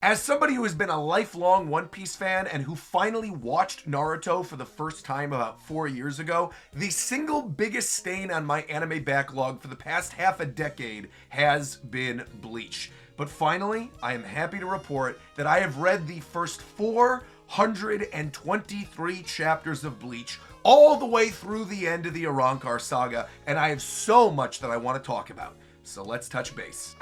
As somebody who has been a lifelong One Piece fan and who finally watched Naruto for the first time about 4 years ago, the single biggest stain on my anime backlog for the past half a decade has been Bleach. But finally, I am happy to report that I have read the first 423 chapters of Bleach, all the way through the end of the Arrancar saga, and I have so much that I want to talk about. So let's touch base.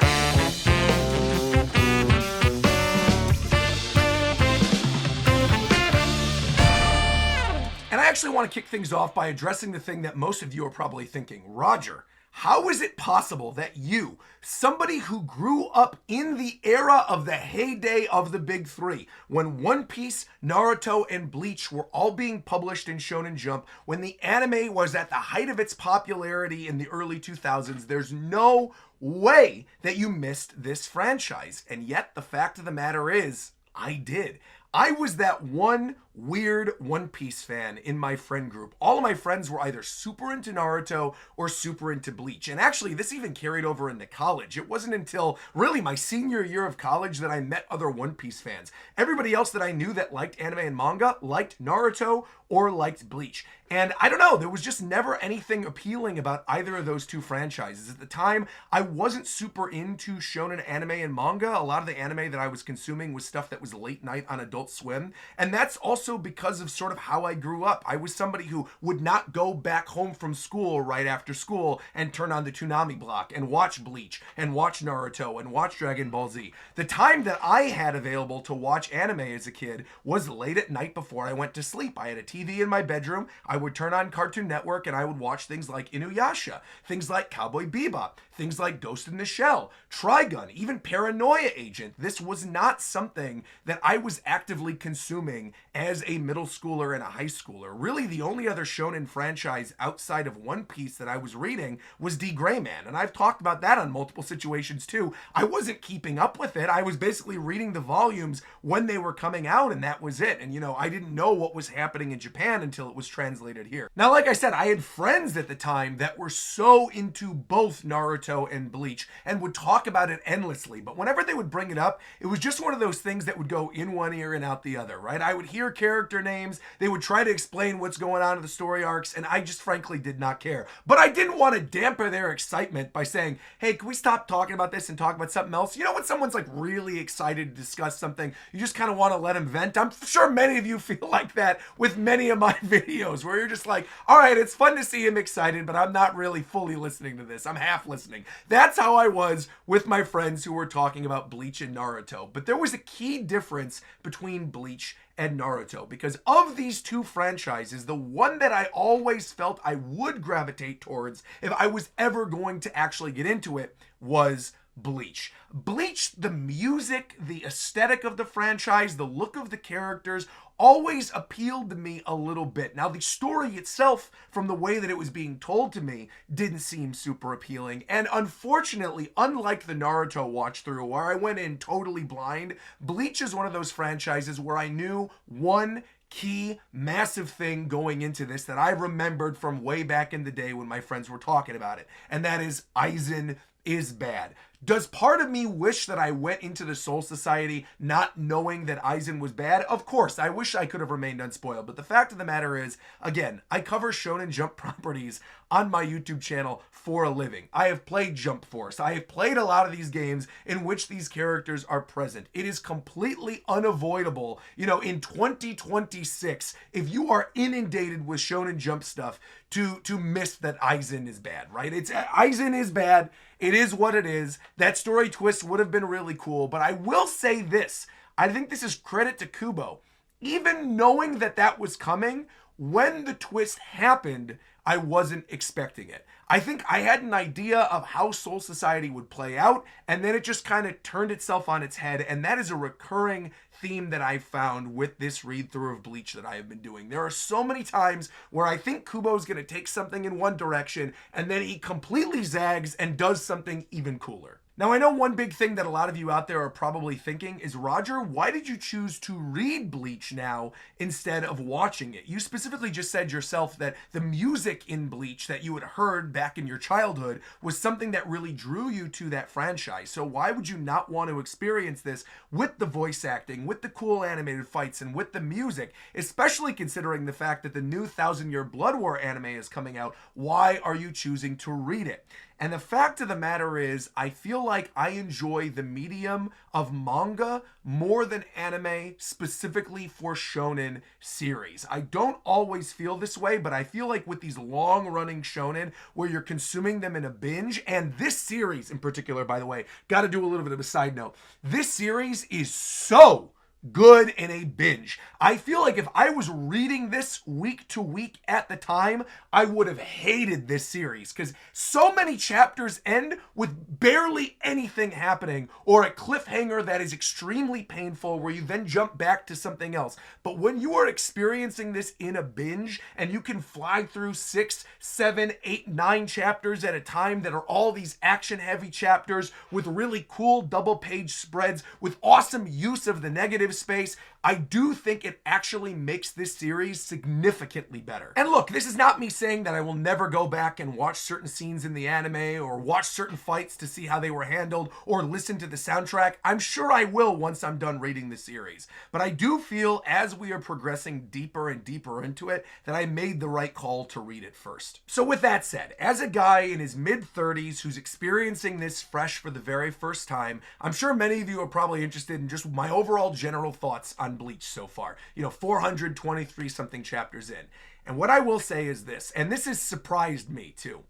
And I actually want to kick things off by addressing the thing that most of you are probably thinking. Roger, how is it possible that you, somebody who grew up in the era of the heyday of the big three, when One Piece, Naruto, and Bleach were all being published in Shonen Jump, when the anime was at the height of its popularity in the early 2000s, there's no way that you missed this franchise. And yet, the fact of the matter is, I did. I was that one weird One Piece fan in my friend group. All of my friends were either super into Naruto or super into Bleach. And actually, this even carried over into college. It wasn't until really my senior year of college that I met other One Piece fans. Everybody else that I knew that liked anime and manga liked Naruto or liked Bleach. And I don't know, there was just never anything appealing about either of those two franchises. At the time, I wasn't super into shonen anime and manga. A lot of the anime that I was consuming was stuff that was late night on Adult Swim. And that's also because of sort of how I grew up. I was somebody who would not go back home from school right after school and turn on the Toonami block and watch Bleach and watch Naruto and watch Dragon Ball Z. The time that I had available to watch anime as a kid was late at night before I went to sleep. I had a TV in my bedroom. I would turn on Cartoon Network and I would watch things like Inuyasha, things like Cowboy Bebop, things like Ghost in the Shell, Trigun, even Paranoia Agent. This was not something that I was actively consuming as a middle schooler and a high schooler. Really, the only other shonen franchise outside of One Piece that I was reading was D. Gray Man, and I've talked about that on multiple situations too. I wasn't keeping up with it. I was basically reading the volumes when they were coming out, and that was it. And I didn't know what was happening in Japan until it was translated here. Now, like I said, I had friends at the time that were so into both Naruto and Bleach and would talk about it endlessly, but whenever they would bring it up, it was just one of those things that would go in one ear and out the other, right? I would hear character names, they would try to explain what's going on in the story arcs, and I just frankly did not care. But I didn't want to dampen their excitement by saying, hey, can we stop talking about this and talk about something else? When someone's like really excited to discuss something, you just kind of want to let them vent. I'm sure many of you feel like that with many of my videos, where you're just like, all right, it's fun to see him excited, but I'm not really fully listening to this. I'm half listening. That's how I was with my friends who were talking about Bleach and Naruto. But there was a key difference between Bleach and Naruto, because of these two franchises, the one that I always felt I would gravitate towards if I was ever going to actually get into it was Bleach. Bleach, the music, the aesthetic of the franchise, the look of the characters always appealed to me a little bit. Now, the story itself, from the way that it was being told to me, didn't seem super appealing. And unfortunately, unlike the Naruto watch through where I went in totally blind, Bleach is one of those franchises where I knew one key massive thing going into this that I remembered from way back in the day when my friends were talking about it. And that is Aizen is bad. Does part of me wish that I went into the Soul Society not knowing that Aizen was bad? Of course, I wish I could have remained unspoiled. But the fact of the matter is, again, I cover Shonen Jump properties on my YouTube channel for a living. I have played Jump Force. I have played a lot of these games in which these characters are present. It is completely unavoidable, in 2026, if you are inundated with Shonen Jump stuff, to miss that Aizen is bad, right? Aizen is bad. It is what it is. That story twist would have been really cool, but I will say this. I think this is credit to Kubo. Even knowing that that was coming, when the twist happened, I wasn't expecting it. I think I had an idea of how Soul Society would play out, and then it just kind of turned itself on its head, and that is a recurring theme that I found with this read-through of Bleach that I have been doing. There are so many times where I think Kubo's going to take something in one direction, and then he completely zags and does something even cooler. Now, I know one big thing that a lot of you out there are probably thinking is, Roger, why did you choose to read Bleach now instead of watching it? You specifically just said yourself that the music in Bleach that you had heard back in your childhood was something that really drew you to that franchise. So why would you not want to experience this with the voice acting, with the cool animated fights, and with the music, especially considering the fact that the new Thousand Year Blood War anime is coming out? Why are you choosing to read it? And the fact of the matter is, I feel like I enjoy the medium of manga more than anime, specifically for shonen series. I don't always feel this way, but I feel like with these long-running shonen where you're consuming them in a binge, and this series in particular, by the way, got to do a little bit of a side note. This series is so good in a binge. I feel like if I was reading this week to week at the time, I would have hated this series because so many chapters end with barely anything happening or a cliffhanger that is extremely painful where you then jump back to something else. But when you are experiencing this in a binge and you can fly through 6, 7, 8, 9 chapters at a time that are all these action heavy chapters with really cool double page spreads with awesome use of the negative space, I do think it actually makes this series significantly better. And look, this is not me saying that I will never go back and watch certain scenes in the anime or watch certain fights to see how they were handled or listen to the soundtrack. I'm sure I will once I'm done reading the series. But I do feel as we are progressing deeper and deeper into it that I made the right call to read it first. So with that said, as a guy in his mid-30s who's experiencing this fresh for the very first time, I'm sure many of you are probably interested in just my overall general thoughts on Bleach so far. 423 something chapters in. And what I will say is this, and this has surprised me too.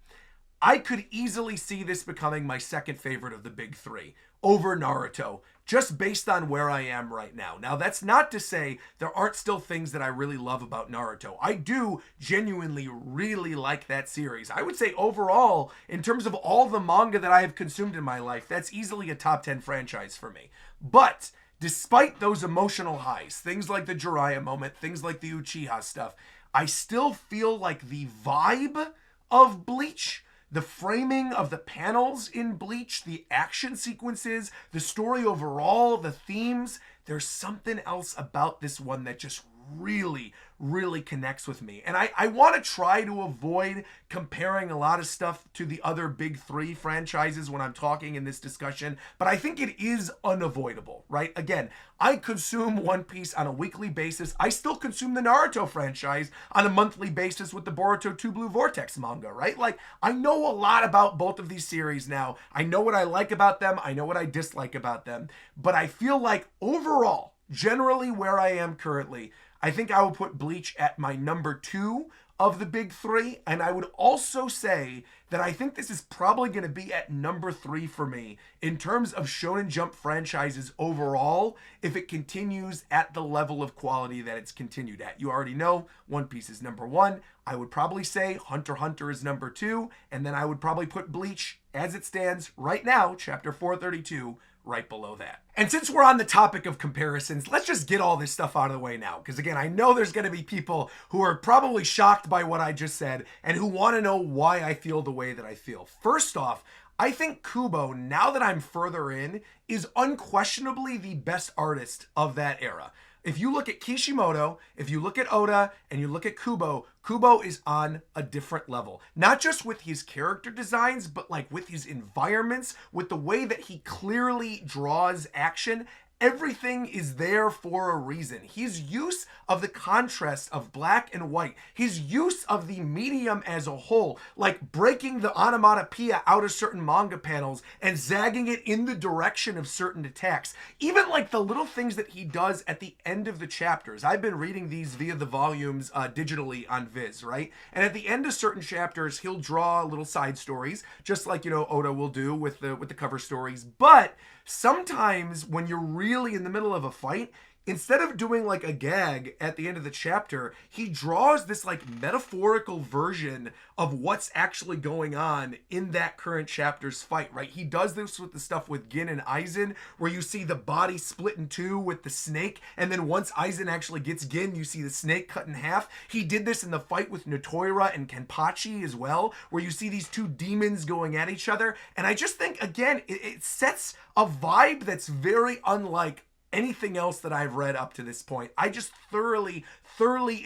I could easily see this becoming my second favorite of the big three over Naruto, just based on where I am right now. Now, that's not to say there aren't still things that I really love about Naruto. I do genuinely really like that series. I would say overall, in terms of all the manga that I have consumed in my life, that's easily a top 10 franchise for me. But despite those emotional highs, things like the Jiraiya moment, things like the Uchiha stuff, I still feel like the vibe of Bleach, the framing of the panels in Bleach, the action sequences, the story overall, the themes, there's something else about this one that just really connects with me. And I want to try to avoid comparing a lot of stuff to the other big three franchises when I'm talking in this discussion, but I think it is unavoidable, right? Again, I consume One Piece on a weekly basis. I still consume the Naruto franchise on a monthly basis with the Boruto 2 Blue Vortex manga, right? Like, I know a lot about both of these series now. I know what I like about them. I know what I dislike about them. But I feel like overall, generally where I am currently, I think I would put Bleach at my number 2 of the big three. And I would also say that I think this is probably going to be at number 3 for me in terms of Shonen Jump franchises overall, if it continues at the level of quality that it's continued at. You already know One Piece is number 1. I would probably say Hunter x Hunter is number 2. And then I would probably put Bleach as it stands right now, chapter 432, right below that. And since we're on the topic of comparisons, let's just get all this stuff out of the way now. Because again, I know there's going to be people who are probably shocked by what I just said and who want to know why I feel the way that I feel. First off, I think Kubo, now that I'm further in, is unquestionably the best artist of that era. If you look at Kishimoto, if you look at Oda, and you look at Kubo, Kubo is on a different level. Not just with his character designs, but like with his environments, with the way that he clearly draws action. Everything is there for a reason. His use of the contrast of black and white, his use of the medium as a whole, like breaking the onomatopoeia out of certain manga panels and zagging it in the direction of certain attacks. Even like the little things that he does at the end of the chapters. I've been reading these via the volumes digitally on Viz, right? And at the end of certain chapters, he'll draw little side stories, just like, Oda will do with the cover stories. But sometimes when you're really in the middle of a fight, instead of doing like a gag at the end of the chapter, he draws this like metaphorical version of what's actually going on in that current chapter's fight, right? He does this with the stuff with Gin and Aizen, where you see the body split in two with the snake, and then once Aizen actually gets Gin, you see the snake cut in half. He did this in the fight with Notoira and Kenpachi as well, where you see these two demons going at each other. And I just think, again, it sets a vibe that's very unlike anything else that I've read up to this point. I just thoroughly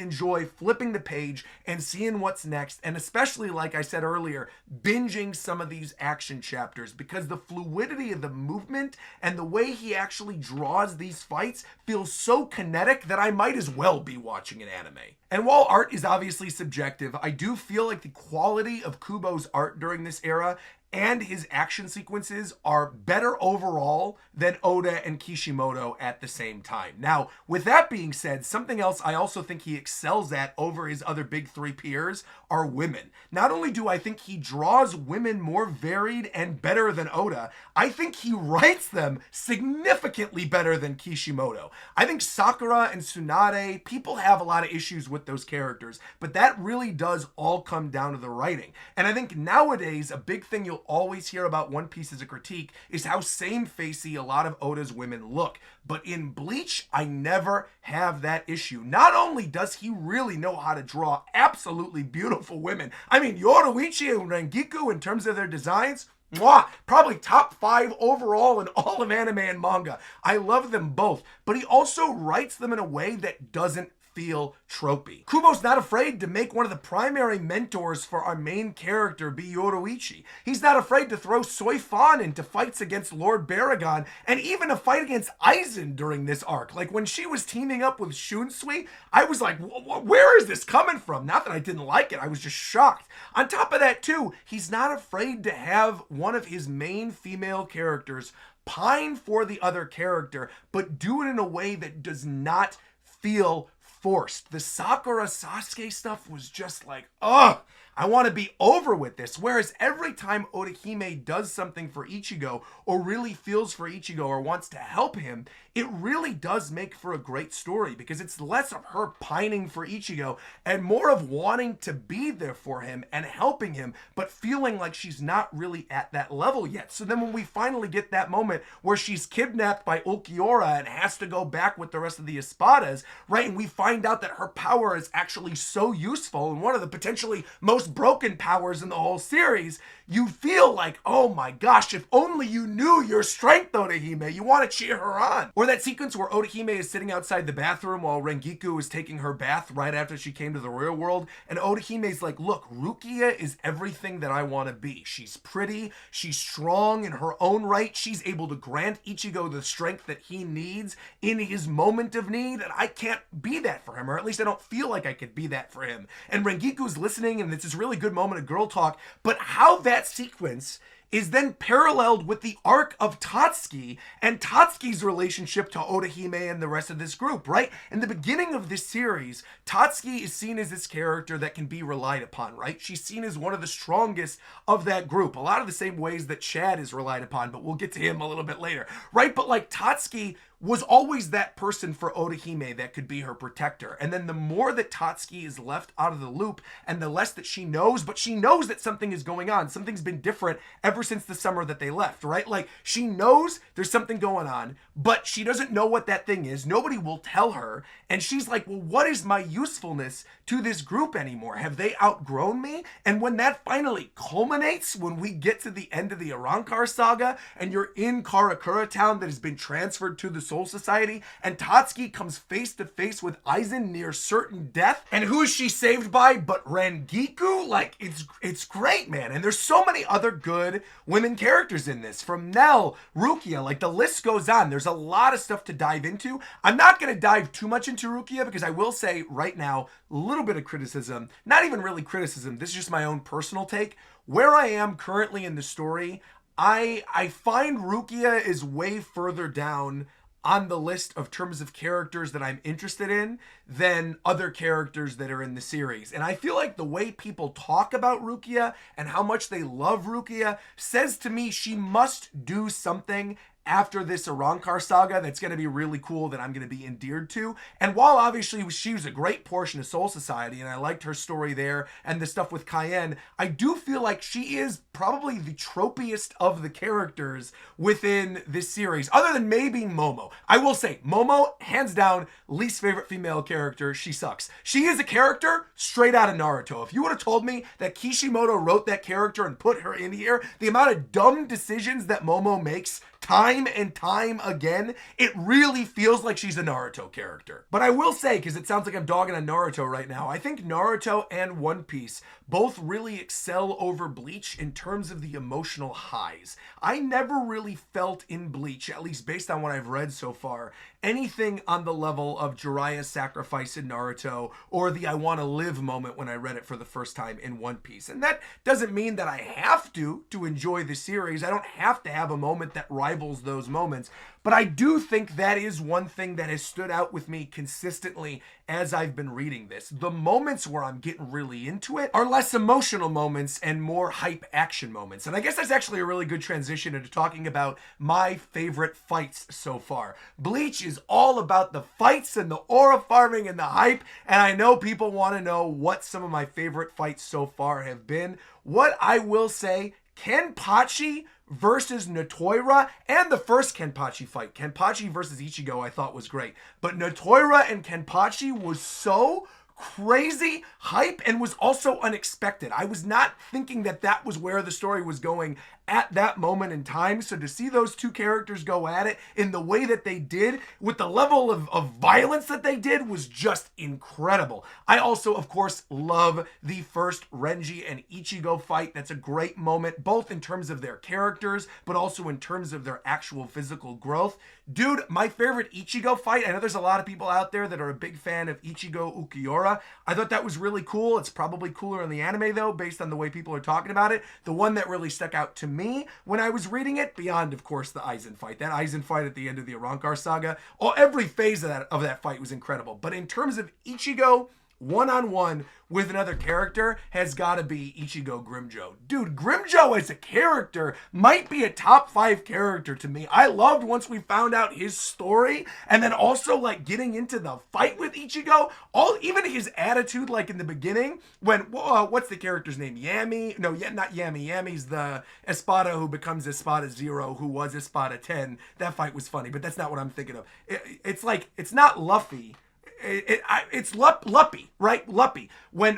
enjoy flipping the page and seeing what's next, and especially, like I said earlier, binging some of these action chapters, because the fluidity of the movement and the way he actually draws these fights feels so kinetic that I might as well be watching an anime. And while art is obviously subjective, I do feel like the quality of Kubo's art during this era and his action sequences are better overall than Oda and Kishimoto at the same time. Now, with that being said, something else I also think he excels at over his other big three peers are women. Not only do I think he draws women more varied and better than Oda, I think he writes them significantly better than Kishimoto. I think Sakura and Tsunade, people have a lot of issues with those characters, but that really does all come down to the writing. And I think nowadays, a big thing you'll always hear about One Piece as a critique is how same-facey a lot of Oda's women look. But in Bleach, I never have that issue. Not only does he really know how to draw absolutely beautiful women, I mean, Yoruichi and Rengiku, in terms of their designs, mwah, probably top 5 overall in all of anime and manga. I love them both, but he also writes them in a way that doesn't feel tropey. Kubo's not afraid to make one of the primary mentors for our main character be Yoruichi. He's not afraid to throw Soifan into fights against Lord Baragon, and even a fight against Aizen during this arc. Like when she was teaming up with Shunsui, I was like, where is this coming from? Not that I didn't like it, I was just shocked. On top of that too, he's not afraid to have one of his main female characters pine for the other character, but do it in a way that does not feel forced. The Sakura Sasuke stuff was just like, ugh, I want to be over with this. Whereas every time Orihime does something for Ichigo, or really feels for Ichigo, or wants to help him, it really does make for a great story, because it's less of her pining for Ichigo and more of wanting to be there for him and helping him, but feeling like she's not really at that level yet. So then when we finally get that moment where she's kidnapped by Ulquiorra and has to go back with the rest of the Espadas, right, and we find out that her power is actually so useful and one of the potentially most broken powers in the whole series, you feel like, oh my gosh, if only you knew your strength, Orihime. You want to cheer her on. Or that sequence where Orihime is sitting outside the bathroom while Rengiku is taking her bath right after she came to the real world, and Orihime's like, look, Rukia is everything that I want to be. She's pretty, she's strong in her own right, she's able to grant Ichigo the strength that he needs in his moment of need, and I can't be that for him, or at least I don't feel like I could be that for him. And Rengiku's listening, and it's this really good moment of girl talk, but how that sequence is then paralleled with the arc of Tatsuki and Tatsuki's relationship to Orihime and the rest of this group, right? In the beginning of this series, Tatsuki is seen as this character that can be relied upon, right? She's seen as one of the strongest of that group. A lot of the same ways that Chad is relied upon, but we'll get to him a little bit later, right? But like Tatsuki was always that person for Orihime that could be her protector. And then the more that Tatsuki is left out of the loop and the less that she knows, but she knows that something is going on. Something's been different ever since the summer that they left, right? Like she knows there's something going on, but she doesn't know what that thing is. Nobody will tell her. And she's like, well, what is my usefulness to this group anymore? Have they outgrown me? And when that finally culminates, when we get to the end of the Arrancar saga and you're in Karakura town that has been transferred to the Soul Society, and Tatsuki comes face to face with Aizen near certain death, and who is she saved by but Rengiku? Like, it's great, man. And there's so many other good women characters in this, from Nell, Rukia, like the list goes on. There's a lot of stuff to dive into. I'm not going to dive too much into Rukia, because I will say right now, a little bit of criticism, not even really criticism, this is just my own personal take. Where I am currently in the story, I find Rukia is way further down on the list of terms of characters that I'm interested in than other characters that are in the series. And I feel like the way people talk about Rukia and how much they love Rukia says to me she must do something after this Arrancar saga that's going to be really cool, that I'm going to be endeared to. And while obviously she was a great portion of Soul Society, and I liked her story there and the stuff with Cayenne, I do feel like she is probably the tropiest of the characters within this series, other than maybe Momo. I will say, Momo, hands down, least favorite female character. She sucks. She is a character straight out of Naruto. If you would have told me that Kishimoto wrote that character and put her in here, the amount of dumb decisions that Momo makes time and time again, it really feels like she's a Naruto character. But I will say, because it sounds like I'm dogging on Naruto right now, I think Naruto and One Piece both really excel over Bleach in terms of the emotional highs. I never really felt in Bleach, at least based on what I've read so far, anything on the level of Jiraiya's sacrifice in Naruto or the I want to live moment when I read it for the first time in One Piece. And that doesn't mean that I have to enjoy the series. I don't have to have a moment that rivals those moments. But I do think that is one thing that has stood out with me consistently as I've been reading this. The moments where I'm getting really into it are less emotional moments and more hype action moments. And I guess that's actually a really good transition into talking about my favorite fights so far. Bleach is all about the fights and the aura farming and the hype. And I know people want to know what some of my favorite fights so far have been. What I will say, Kenpachi versus Notoira, and the first Kenpachi fight, Kenpachi versus Ichigo, I thought was great. But Notoira and Kenpachi was so crazy hype and was also unexpected. I was not thinking that that was where the story was going at that moment in time. So to see those two characters go at it in the way that they did, with the level of violence that they did, was just incredible. I also, of course, love the first Renji and Ichigo fight. That's a great moment, both in terms of their characters, but also in terms of their actual physical growth. Dude, my favorite Ichigo fight, I know there's a lot of people out there that are a big fan of Ichigo Ukiura. I thought that was really cool. It's probably cooler in the anime, though, based on the way people are talking about it. The one that really stuck out to me when I was reading it, beyond, of course, the Aizen fight. That Aizen fight at the end of the Arrancar saga, every phase of that fight was incredible. But in terms of Ichigo one-on-one with another character, has got to be Ichigo Grimmjow. Dude, Grimmjow as a character might be a top 5 character to me. I loved once we found out his story, and then also like getting into the fight with Ichigo, even his attitude like in the beginning when, what's the character's name? Yami? No, not Yami. Yami's the Espada who becomes Espada Zero, who was Espada 10. That fight was funny, but that's not what I'm thinking of. It's like, it's not Luffy. It's Luppy, right? Luppy. When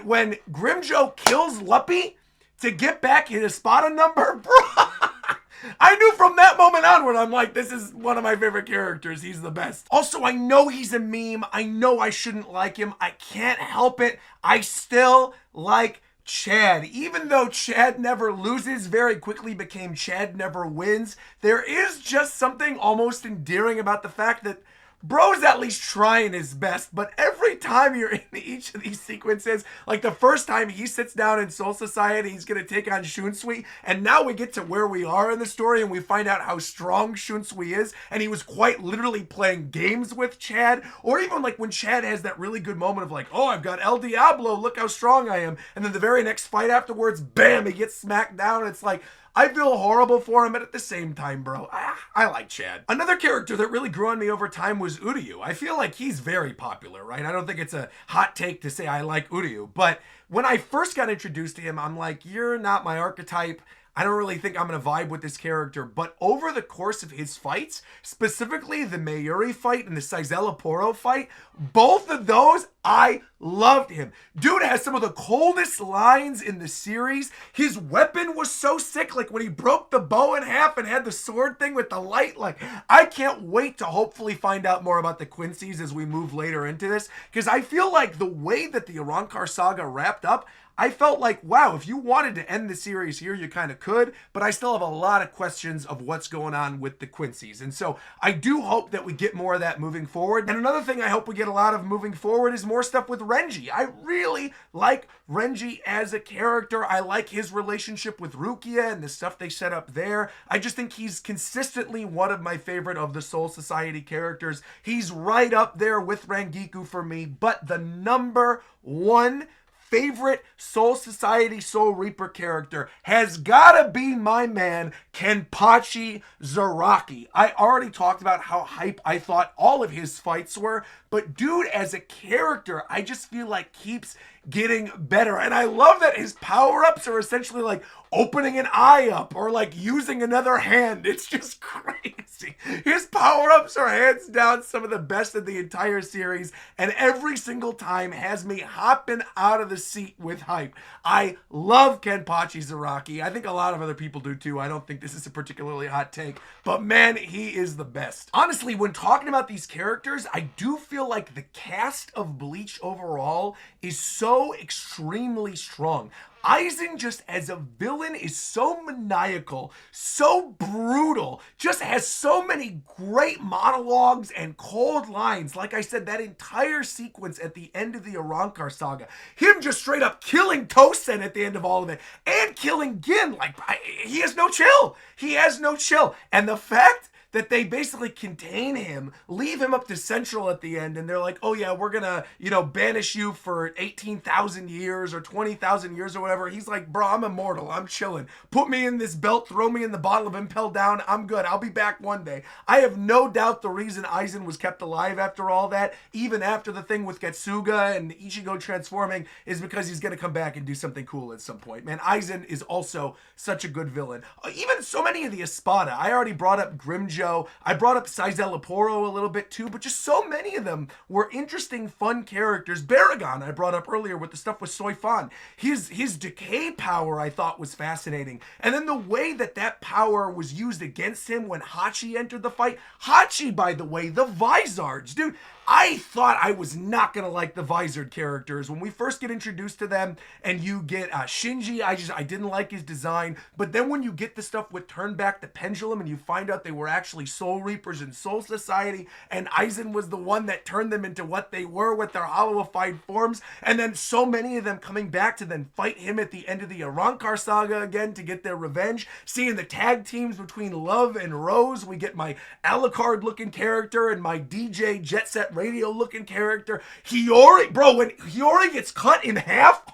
Grimmjow kills Luppy to get back his Espada number, bro, I knew from that moment onward, I'm like, this is one of my favorite characters. He's the best. Also, I know he's a meme. I know I shouldn't like him. I can't help it. I still like Chad. Even though Chad never loses, very quickly became Chad never wins, there is just something almost endearing about the fact that bro's at least trying his best. But every time you're in each of these sequences, like the first time he sits down in Soul Society, he's going to take on Shunsui. And now we get to where we are in the story and we find out how strong Shunsui is. And he was quite literally playing games with Chad. Or even like when Chad has that really good moment of like, oh, I've got El Diablo, look how strong I am. And then the very next fight afterwards, bam, he gets smacked down. It's like, I feel horrible for him, but at the same time, bro, I like Chad. Another character that really grew on me over time was Uryu. I feel like he's very popular, right? I don't think it's a hot take to say I like Uryu, but when I first got introduced to him, I'm like, you're not my archetype. I don't really think I'm going to vibe with this character. But over the course of his fights, specifically the Mayuri fight and the Saizella fight, both of those, I loved him. Dude has some of the coldest lines in the series. His weapon was so sick. Like when he broke the bow in half and had the sword thing with the light. Like, I can't wait to hopefully find out more about the Quincy's as we move later into this. Because I feel like the way that the Arrancar saga wrapped up, I felt like, wow, if you wanted to end the series here, you kind of could, but I still have a lot of questions of what's going on with the Quincy's. And so I do hope that we get more of that moving forward. And another thing I hope we get a lot of moving forward is more stuff with Renji. I really like Renji as a character. I like his relationship with Rukia and the stuff they set up there. I just think he's consistently one of my favorite of the Soul Society characters. He's right up there with Rangiku for me, but the number one favorite Soul Society Soul Reaper character has gotta be my man, Kenpachi Zaraki. I already talked about how hype I thought all of his fights were, but dude, as a character, I just feel like keeps getting better. And I love that his power-ups are essentially like opening an eye up or like using another hand. It's just crazy. His power-ups are hands down some of the best in the entire series, and every single time has me hopping out of the seat with hype. I love Kenpachi Zaraki. I think a lot of other people do too. I don't think this is a particularly hot take, but man, he is the best. Honestly, when talking about these characters, I do feel like the cast of Bleach overall is so extremely strong. Aizen just as a villain is so maniacal, so brutal, just has so many great monologues and cold lines. Like I said, that entire sequence at the end of the Arrancar saga, him just straight up killing Tosen at the end of all of it, and killing Gin, he has no chill. He has no chill. And the fact that they basically contain him, leave him up to Central at the end, and they're like, oh yeah, we're gonna, banish you for 18,000 years or 20,000 years or whatever. He's like, bro, I'm immortal. I'm chilling. Put me in this belt, throw me in the bottle of Impel Down. I'm good. I'll be back one day. I have no doubt the reason Aizen was kept alive after all that, even after the thing with Getsuga and Ichigo transforming, is because he's gonna come back and do something cool at some point. Man, Aizen is also such a good villain. Even so many of the Espada. I already brought up Grimjo. I brought up Saizel Leporo a little bit too, but just so many of them were interesting, fun characters. Baragon I brought up earlier with the stuff with Soifan. His decay power I thought was fascinating. And then the way that power was used against him when Hachi entered the fight. Hachi, by the way, the Vizards. Dude, I thought I was not going to like the Visored characters. When we first get introduced to them and you get Shinji, I didn't like his design. But then when you get the stuff with Turn Back the Pendulum and you find out they were actually Soul Reapers in Soul Society, and Aizen was the one that turned them into what they were with their hollowified forms, and then so many of them coming back to then fight him at the end of the Arrancar saga again to get their revenge. Seeing the tag teams between Love and Rose, we get my Alucard looking character and my DJ Jet Set Radio looking character. Hiyori, bro, when Hiyori gets cut in half,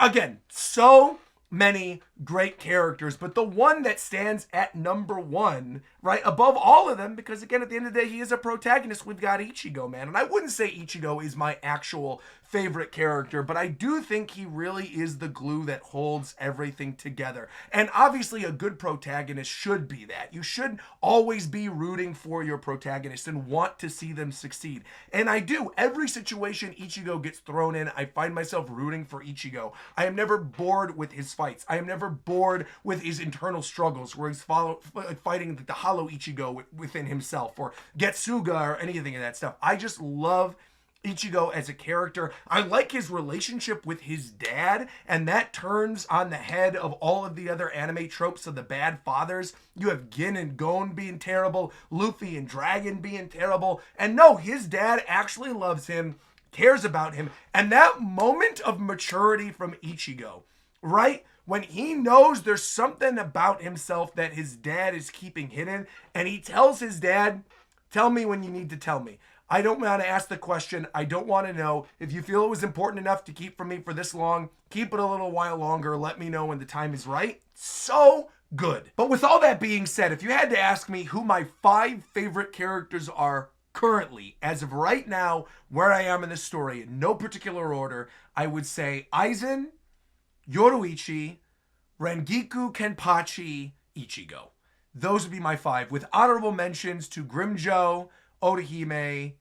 again, so many great characters, but the one that stands at number one, right, above all of them, because again, at the end of the day, he is a protagonist, we've got Ichigo, man. And I wouldn't say Ichigo is my actual favorite character, but I do think he really is the glue that holds everything together. And obviously a good protagonist should be that. You should always be rooting for your protagonist and want to see them succeed. And I do. Every situation Ichigo gets thrown in, I find myself rooting for Ichigo. I am never bored with his fights. I am never bored with his internal struggles where he's fighting the hollow Ichigo within himself, or Getsuga, or anything of that stuff. I just love Ichigo as a character. I like his relationship with his dad, and that turns on the head of all of the other anime tropes of the bad fathers. You have Gin and Gon being terrible, Luffy and Dragon being terrible, and no, his dad actually loves him, cares about him, and that moment of maturity from Ichigo, right? When he knows there's something about himself that his dad is keeping hidden, and he tells his dad, tell me when you need to tell me. I don't want to ask the question. I don't want to know. If you feel it was important enough to keep from me for this long, keep it a little while longer. Let me know when the time is right. So good. But with all that being said, if you had to ask me who my 5 favorite characters are currently, as of right now, where I am in this story, in no particular order, I would say Aizen, Yoruichi, Rengiku, Kenpachi, Ichigo. Those would be my 5, with honorable mentions to Grimjo, Orihime,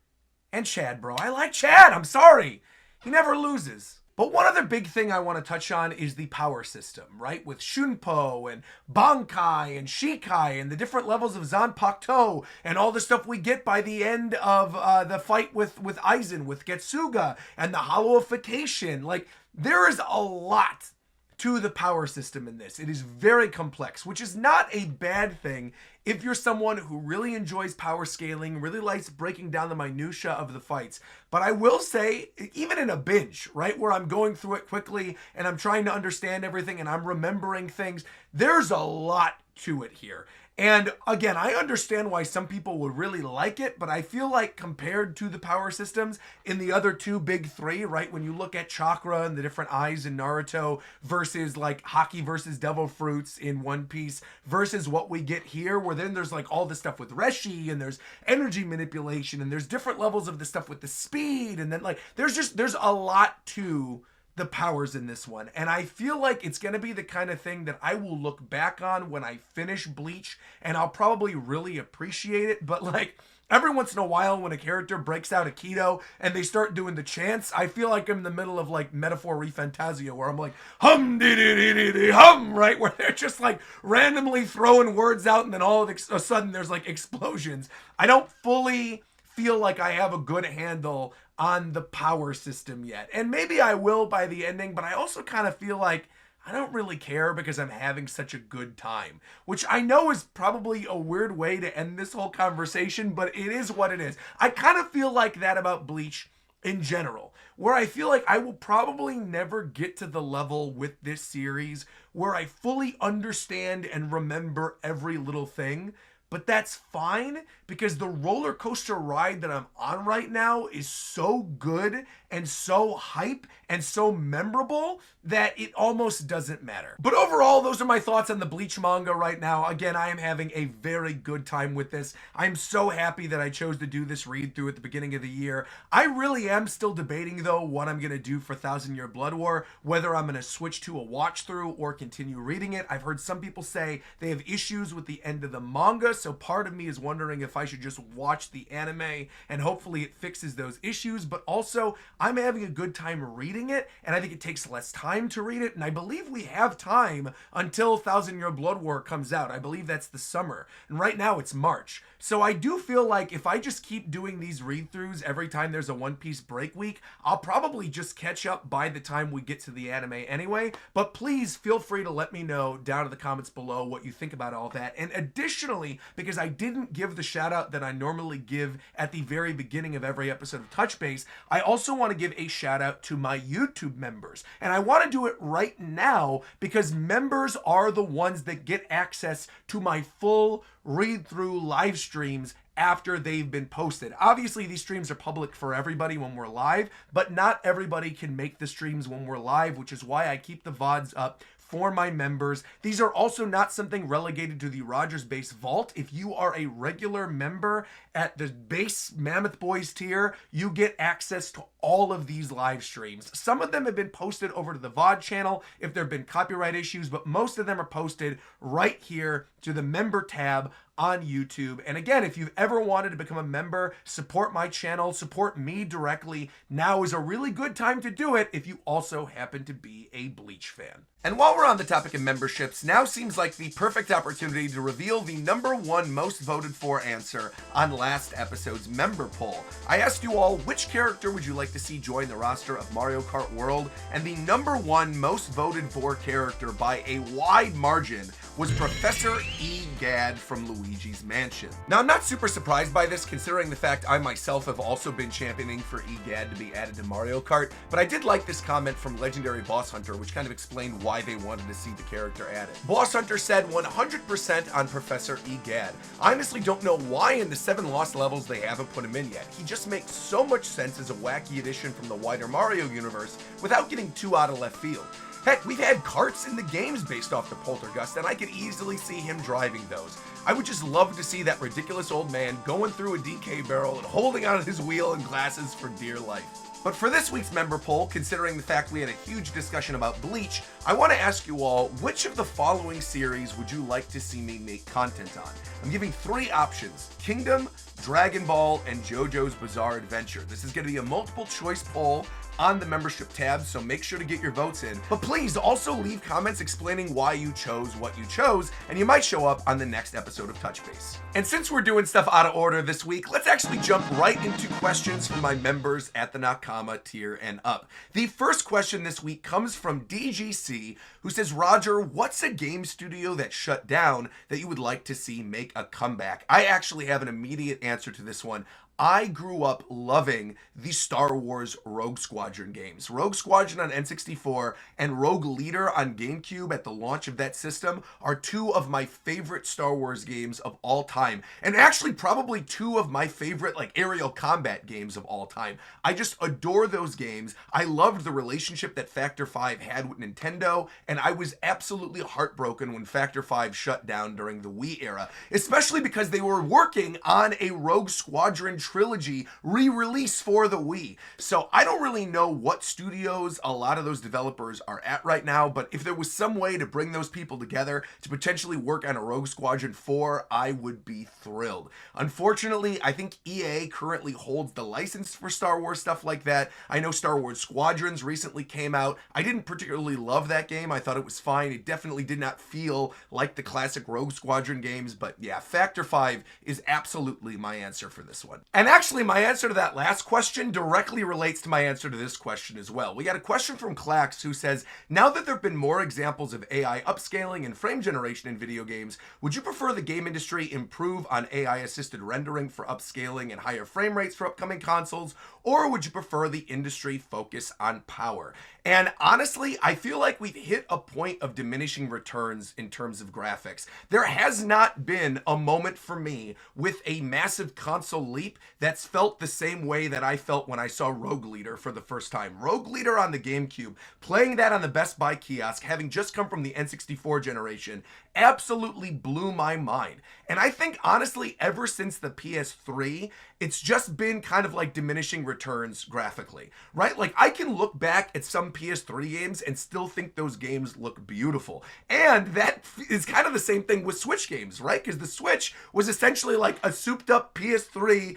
and Chad, bro. I like Chad. I'm sorry. He never loses. But one other big thing I want to touch on is the power system, right? With Shunpo and Bankai and Shikai and the different levels of Zanpakuto and all the stuff we get by the end of the fight with Aizen, with Getsuga, and the hollowification. Like, there is a lot to the power system in this. It is very complex, which is not a bad thing if you're someone who really enjoys power scaling, really likes breaking down the minutia of the fights. But I will say, even in a binge, right, where I'm going through it quickly and I'm trying to understand everything and I'm remembering things, there's a lot to it here. And again, I understand why some people would really like it, but I feel like compared to the power systems in the other two big three, right? When you look at chakra and the different eyes in Naruto versus like Haki versus Devil Fruits in One Piece versus what we get here, where then there's like all this stuff with Reshi and there's energy manipulation and there's different levels of the stuff with the speed. And then like, there's a lot to the powers in this one, and I feel like it's going to be the kind of thing that I will look back on when I finish Bleach, and I'll probably really appreciate it. But like every once in a while when a character breaks out Aikido and they start doing the chants, I feel like I'm in the middle of like Metaphor Refantasia, where I'm like hum dee dee dee dee dee hum, right, where they're just like randomly throwing words out and then all of a sudden there's like explosions. I don't fully feel like I have a good handle on the power system yet. And maybe I will by the ending, but I also kind of feel like I don't really care because I'm having such a good time, which I know is probably a weird way to end this whole conversation, but it is what it is. I kind of feel like that about Bleach in general, where I feel like I will probably never get to the level with this series where I fully understand and remember every little thing. But that's fine, because the roller coaster ride that I'm on right now is so good and so hype and so memorable that it almost doesn't matter. But overall, those are my thoughts on the Bleach manga right now. Again, I am having a very good time with this. I'm so happy that I chose to do this read through at the beginning of the year. I really am still debating though what I'm going to do for Thousand Year Blood War, whether I'm going to switch to a watch through or continue reading it. I've heard some people say they have issues with the end of the manga, so part of me is wondering if I should just watch the anime and hopefully it fixes those issues. But also, I'm having a good time reading it, and I think it takes less time to read it, and I believe we have time until Thousand Year Blood War comes out. I believe that's the summer, and right now it's March. So I do feel like if I just keep doing these read-throughs every time there's a One Piece break week, I'll probably just catch up by the time we get to the anime anyway. But please feel free to let me know down in the comments below what you think about all that. And additionally, because I didn't give the shout out that I normally give at the very beginning of every episode of Touch Base, I also want to give a shout out to my YouTube members. And I want to do it right now because members are the ones that get access to my full read-through live streams after they've been posted. Obviously, these streams are public for everybody when we're live, but not everybody can make the streams when we're live, which is why I keep the VODs up for my members. These are also not something relegated to the RogersBase vault. If you are a regular member at the base Mammoth Boys tier, you get access to all of these live streams. Some of them have been posted over to the VOD channel if there have been copyright issues, but most of them are posted right here to the member tab on YouTube. And again, if you've ever wanted to become a member, support my channel, support me directly, now is a really good time to do it if you also happen to be a Bleach fan. And while we're on the topic of memberships, now seems like the perfect opportunity to reveal the #1 most voted for answer on last episode's member poll. I asked you all, which character would you like to see join the roster of Mario Kart World? And the #1 most voted for character by a wide margin was Professor Egad from Luigi's Mansion. Now, I'm not super surprised by this, considering the fact I myself have also been championing for Egad to be added to Mario Kart, but I did like this comment from Legendary Boss Hunter, which kind of explained why they wanted to see the character added. Boss Hunter said 100% on Professor Egad. I honestly don't know why in the 7 lost levels they haven't put him in yet. He just makes so much sense as a wacky addition from the wider Mario universe without getting too out of left field. Heck, we've had karts in the games based off the Poltergust, and I could easily see him driving those. I would just love to see that ridiculous old man going through a DK barrel and holding on his wheel and glasses for dear life. But for this week's member poll, considering the fact we had a huge discussion about Bleach, I want to ask you all, which of the following series would you like to see me make content on? I'm giving 3 options: Kingdom, Dragon Ball, and JoJo's Bizarre Adventure. This is going to be a multiple choice poll on the membership tab, so make sure to get your votes in. But please also leave comments explaining why you chose what you chose, and you might show up on the next episode of Touch Base. And since we're doing stuff out of order this week, let's actually jump right into questions from my members at the Nakama tier and up. The first question this week comes from DGC, who says, Roger, what's a game studio that shut down that you would like to see make a comeback? I actually have an immediate answer to this one. I grew up loving the Star Wars Rogue Squadron games. Rogue Squadron on N64 and Rogue Leader on GameCube at the launch of that system are two of my favorite Star Wars games of all time. And actually probably two of my favorite like aerial combat games of all time. I just adore those games. I loved the relationship that Factor 5 had with Nintendo, and I was absolutely heartbroken when Factor 5 shut down during the Wii era, especially because they were working on a Rogue Squadron trilogy re-release for the Wii. So I don't really know what studios a lot of those developers are at right now, but if there was some way to bring those people together to potentially work on a Rogue Squadron 4, I would be thrilled. Unfortunately, I think EA currently holds the license for Star Wars stuff like that. I know Star Wars Squadrons recently came out. I didn't particularly love that game. I thought it was fine. It definitely did not feel like the classic Rogue Squadron games, but yeah, Factor 5 is absolutely my answer for this one. And actually, my answer to that last question directly relates to my answer to this question as well. We got a question from Clax who says, now that there have been more examples of AI upscaling and frame generation in video games, would you prefer the game industry improve on AI-assisted rendering for upscaling and higher frame rates for upcoming consoles, or would you prefer the industry focus on power? And honestly, I feel like we've hit a point of diminishing returns in terms of graphics. There has not been a moment for me with a massive console leap that's felt the same way that I felt when I saw Rogue Leader for the first time. Rogue Leader on the GameCube, playing that on the Best Buy kiosk, having just come from the N64 generation, absolutely blew my mind. And I think honestly, ever since the PS3, it's just been kind of like diminishing returns graphically, right? Like I can look back at some PS3 games and still think those games look beautiful. And that is kind of the same thing with Switch games, right? Because the Switch was essentially like a souped up PS3,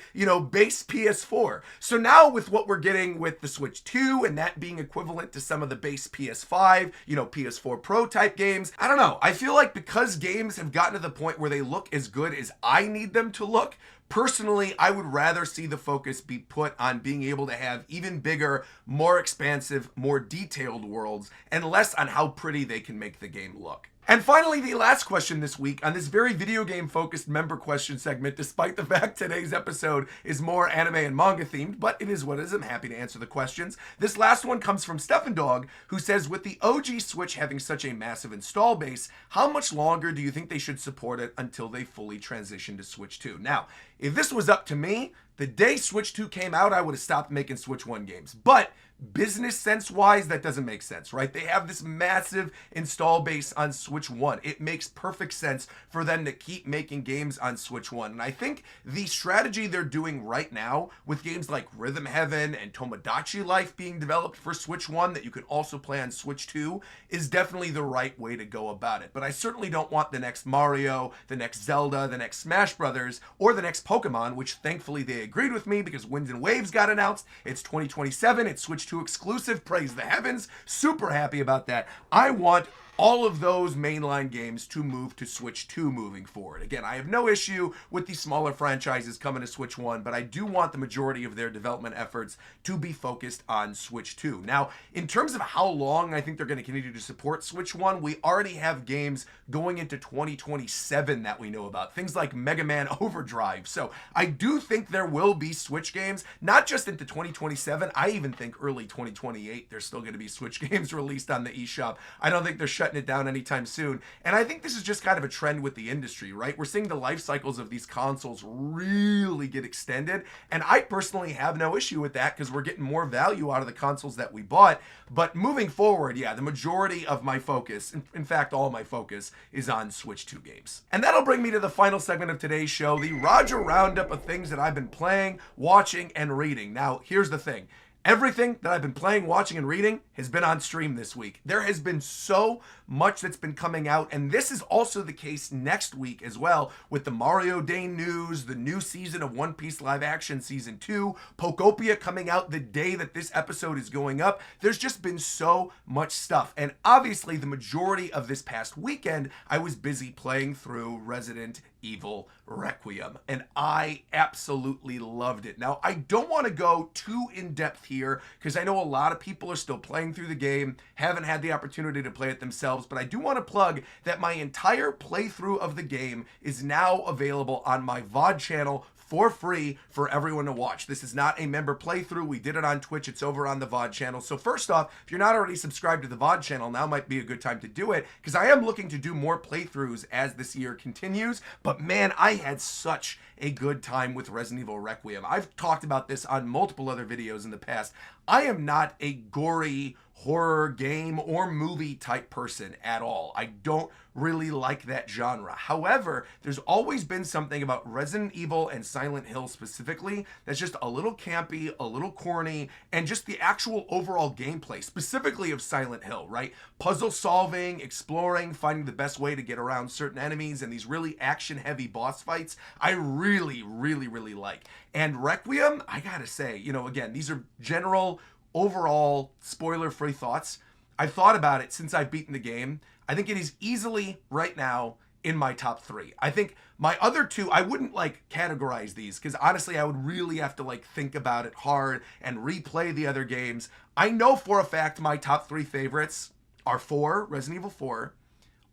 base PS4. So now with what we're getting with the Switch 2 and that being equivalent to some of the base PS5, PS4 Pro type games, I don't know. I feel like because games have gotten to the point where they look as good as I need them to look, personally, I would rather see the focus be put on being able to have even bigger, more expansive, more detailed worlds, and less on how pretty they can make the game look. And finally, the last question this week on this very video game focused member question segment, despite the fact today's episode is more anime and manga themed, but it is what it is. I'm happy to answer the questions. This last one comes from Stefan Dog, who says, with the OG Switch having such a massive install base, how much longer do you think they should support it until they fully transition to Switch 2? Now, if this was up to me, the day Switch 2 came out, I would have stopped making Switch 1 games. But business sense wise, that doesn't make sense, right? They have this massive install base on Switch 1. It makes perfect sense for them to keep making games on Switch 1. And I think the strategy they're doing right now with games like Rhythm Heaven and Tomodachi Life being developed for Switch 1 that you can also play on Switch 2 is definitely the right way to go about it. But I certainly don't want the next Mario, the next Zelda, the next Smash Brothers, or the next Pokemon, which thankfully they agreed with me because Winds and Waves got announced. It's 2027. It's Switch 2 exclusive. Praise the heavens. Super happy about that. I want all of those mainline games to move to Switch 2 moving forward. Again, I have no issue with the smaller franchises coming to Switch 1, but I do want the majority of their development efforts to be focused on Switch 2. Now, in terms of how long I think they're going to continue to support Switch 1, we already have games going into 2027 that we know about. Things like Mega Man Overdrive. So I do think there will be Switch games, not just into 2027. I even think early 2028, there's still going to be Switch games released on the eShop. I don't think they're shutting it down anytime soon. And I think this is just kind of a trend with the industry, right? We're seeing the life cycles of these consoles really get extended. And I personally have no issue with that because we're getting more value out of the consoles that we bought. But moving forward, yeah, the majority of my focus, in fact, all my focus is on Switch 2 games. And that'll bring me to the final segment of today's show, the Roger Roundup of things that I've been playing, watching, and reading. Now, here's the thing. Everything that I've been playing, watching, and reading has been on stream this week. There has been so much that's been coming out, and this is also the case next week as well with the Mario Day news, the new season of One Piece Live Action Season 2, Pokopia coming out the day that this episode is going up. There's just been so much stuff, and obviously the majority of this past weekend, I was busy playing through Resident Evil Requiem, and I absolutely loved it. Now, I don't want to go too in-depth here because I know a lot of people are still playing through the game, haven't had the opportunity to play it themselves, but I do want to plug that my entire playthrough of the game is now available on my VOD channel for free for everyone to watch. This is not a member playthrough. We did it on Twitch. It's over on the VOD channel. So first off, if you're not already subscribed to the VOD channel, now might be a good time to do it, because I am looking to do more playthroughs as this year continues. But man, I had such a good time with Resident Evil Requiem. I've talked about this on multiple other videos in the past. I am not a gory horror game or movie type person at all. I don't really like that genre. However, there's always been something about Resident Evil and Silent Hill specifically that's just a little campy, a little corny, and just the actual overall gameplay, specifically of Silent Hill, right? Puzzle solving, exploring, finding the best way to get around certain enemies, and these really action-heavy boss fights, I really like. And Requiem, I gotta say, you know, again, these are general, overall, spoiler-free thoughts. I've thought about it since I've beaten the game. I think it is easily, right now, in my top 3. I think my other 2, I wouldn't like categorize these, because honestly, I would really have to like think about it hard and replay the other games. I know for a fact my top 3 favorites are 4, Resident Evil 4,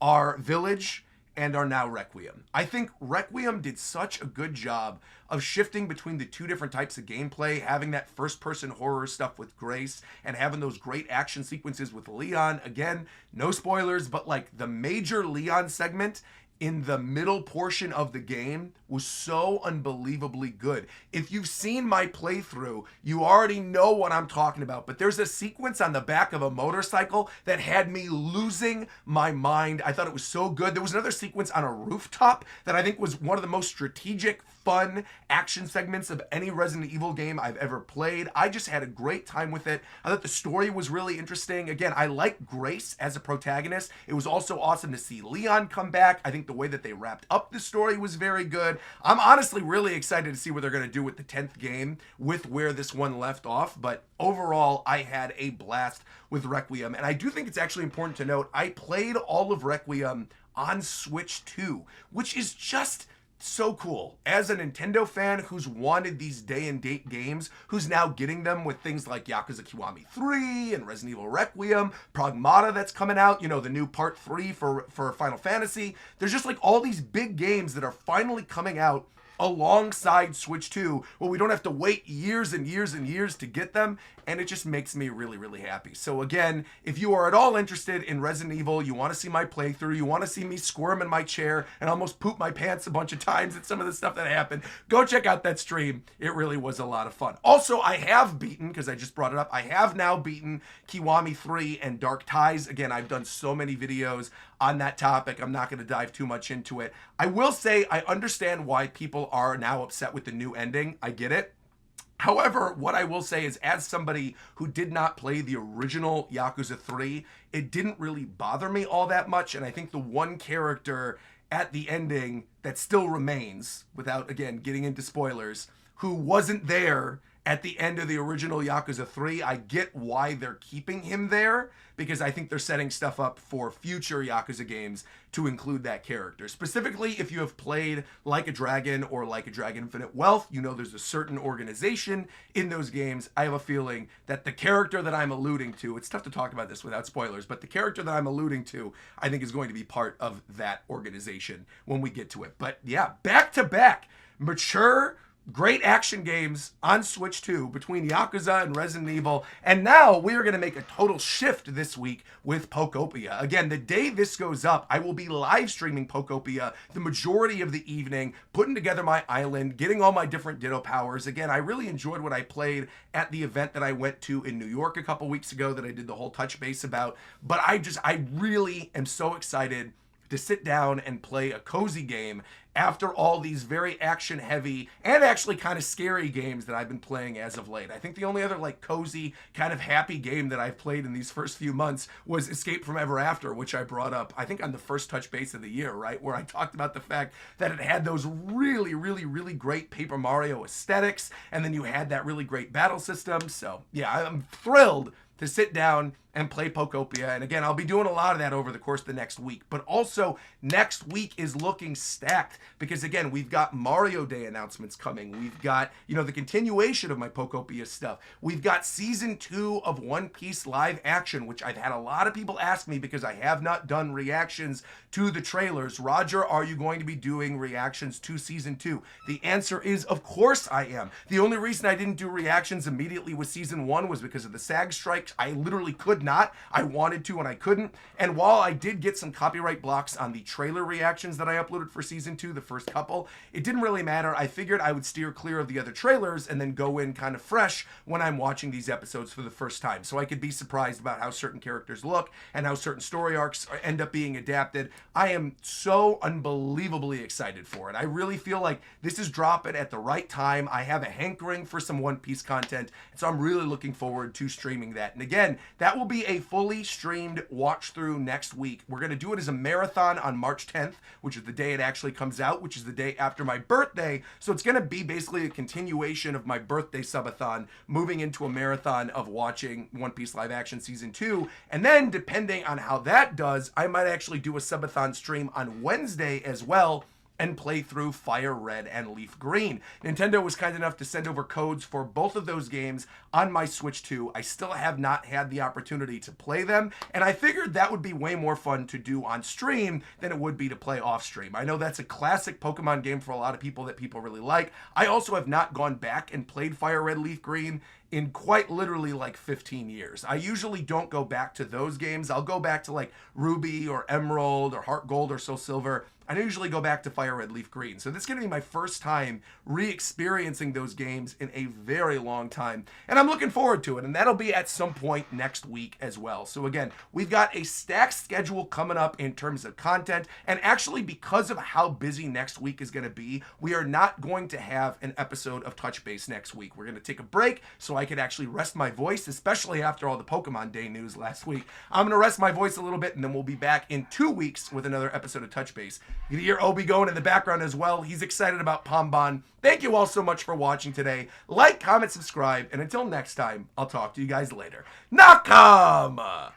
are Village, and are now Requiem. I think Requiem did such a good job of shifting between the 2 different types of gameplay, having that first-person horror stuff with Grace, and having those great action sequences with Leon. Again, no spoilers, but like the major Leon segment in the middle portion of the game was so unbelievably good. If you've seen my playthrough, you already know what I'm talking about, but there's a sequence on the back of a motorcycle that had me losing my mind. I thought it was so good. There was another sequence on a rooftop that I think was one of the most strategic, fun action segments of any Resident Evil game I've ever played. I just had a great time with it. I thought the story was really interesting. Again, I like Grace as a protagonist. It was also awesome to see Leon come back. I think the way that they wrapped up the story was very good. I'm honestly really excited to see what they're going to do with the 10th game with where this one left off. But overall, I had a blast with Requiem. And I do think it's actually important to note, I played all of Requiem on Switch 2, which is just so cool. As a Nintendo fan who's wanted these day and date games, who's now getting them with things like Yakuza Kiwami 3 and Resident Evil Requiem, Pragmata that's coming out, you know, the new part 3 for Final Fantasy. There's just like all these big games that are finally coming out alongside Switch 2, where we don't have to wait years and years and years to get them, and it just makes me really happy. So again, if you are at all interested in Resident Evil, you want to see my playthrough, you want to see me squirm in my chair and almost poop my pants a bunch of times at some of the stuff that happened, go check out that stream. It really was a lot of fun. Also, I have beaten, because I just brought it up, I have now beaten Kiwami 3 and Dark Ties. Again, I've done so many videos on that topic. I'm not going to dive too much into it. I will say I understand why people are now upset with the new ending. I get it. However, what I will say is, as somebody who did not play the original Yakuza 3, it didn't really bother me all that much. And I think the one character at the ending that still remains, without, again, getting into spoilers, who wasn't there at the end of the original Yakuza 3, I get why they're keeping him there, because I think they're setting stuff up for future Yakuza games to include that character. Specifically, if you have played Like a Dragon or Like a Dragon Infinite Wealth, you know there's a certain organization in those games. I have a feeling that the character that I'm alluding to, it's tough to talk about this without spoilers, but the character that I'm alluding to, I think is going to be part of that organization when we get to it. But yeah, back to back, mature, great action games on Switch 2 between Yakuza and Resident Evil. And now we are going to make a total shift this week with Pokopia. Again, the day this goes up, I will be live streaming Pokopia the majority of the evening, putting together my island, getting all my different Ditto powers. Again, I really enjoyed what I played at the event that I went to in New York a couple weeks ago that I did the whole touch base about. But I really am so excited to sit down and play a cozy game after all these very action heavy and actually kind of scary games that I've been playing as of late. I think the only other like cozy kind of happy game that I've played in these first few months was Escape from Ever After, which I brought up, I think on the first touch base of the year, right? Where I talked about the fact that it had those really great Paper Mario aesthetics, and then you had that really great battle system. So yeah, I'm thrilled to sit down and play Pokopia. And again, I'll be doing a lot of that over the course of the next week. But also, next week is looking stacked because, again, we've got Mario Day announcements coming. We've got, the continuation of my Pokopia stuff. We've got Season 2 of One Piece live action, which I've had a lot of people ask me because I have not done reactions to the trailers. Roger, are you going to be doing reactions to Season 2? The answer is, of course I am. The only reason I didn't do reactions immediately with Season 1 was because of the SAG strikes. I literally could not. I wanted to and I couldn't. And while I did get some copyright blocks on the trailer reactions that I uploaded for Season 2, the first couple, it didn't really matter. I figured I would steer clear of the other trailers and then go in kind of fresh when I'm watching these episodes for the first time, so I could be surprised about how certain characters look and how certain story arcs end up being adapted. I am so unbelievably excited for it. I really feel like this is dropping at the right time. I have a hankering for some One Piece content, so I'm really looking forward to streaming that. And again, that will be a fully streamed watch through next week. We're going to do it as a marathon on March 10th, which is the day it actually comes out, which is the day after my birthday. So it's going to be basically a continuation of my birthday subathon, moving into a marathon of watching One Piece live action Season 2. And then, depending on how that does, I might actually do a subathon stream on Wednesday as well and play through Fire Red and Leaf Green. Nintendo was kind enough to send over codes for both of those games on my Switch 2. I still have not had the opportunity to play them, and I figured that would be way more fun to do on stream than it would be to play off stream. I know that's a classic Pokemon game for a lot of people that people really like. I also have not gone back and played Fire Red, Leaf Green in quite literally like 15 years. I usually don't go back to those games. I'll go back to like Ruby or Emerald or Heart Gold or Soul Silver. I usually go back to Fire Red, Leaf Green. So this is going to be my first time re-experiencing those games in a very long time. And I'm looking forward to it. And that'll be at some point next week as well. So again, we've got a stacked schedule coming up in terms of content. And actually, because of how busy next week is going to be, we are not going to have an episode of Touch Base next week. We're going to take a break so I could actually rest my voice, especially after all the Pokemon Day news last week. I'm going to rest my voice a little bit, and then we'll be back in 2 weeks with another episode of Touch Base. You can hear Obi going in the background as well. He's excited about Pomban. Thank you all so much for watching today. Like, comment, subscribe, and until next time, I'll talk to you guys later. Nakama!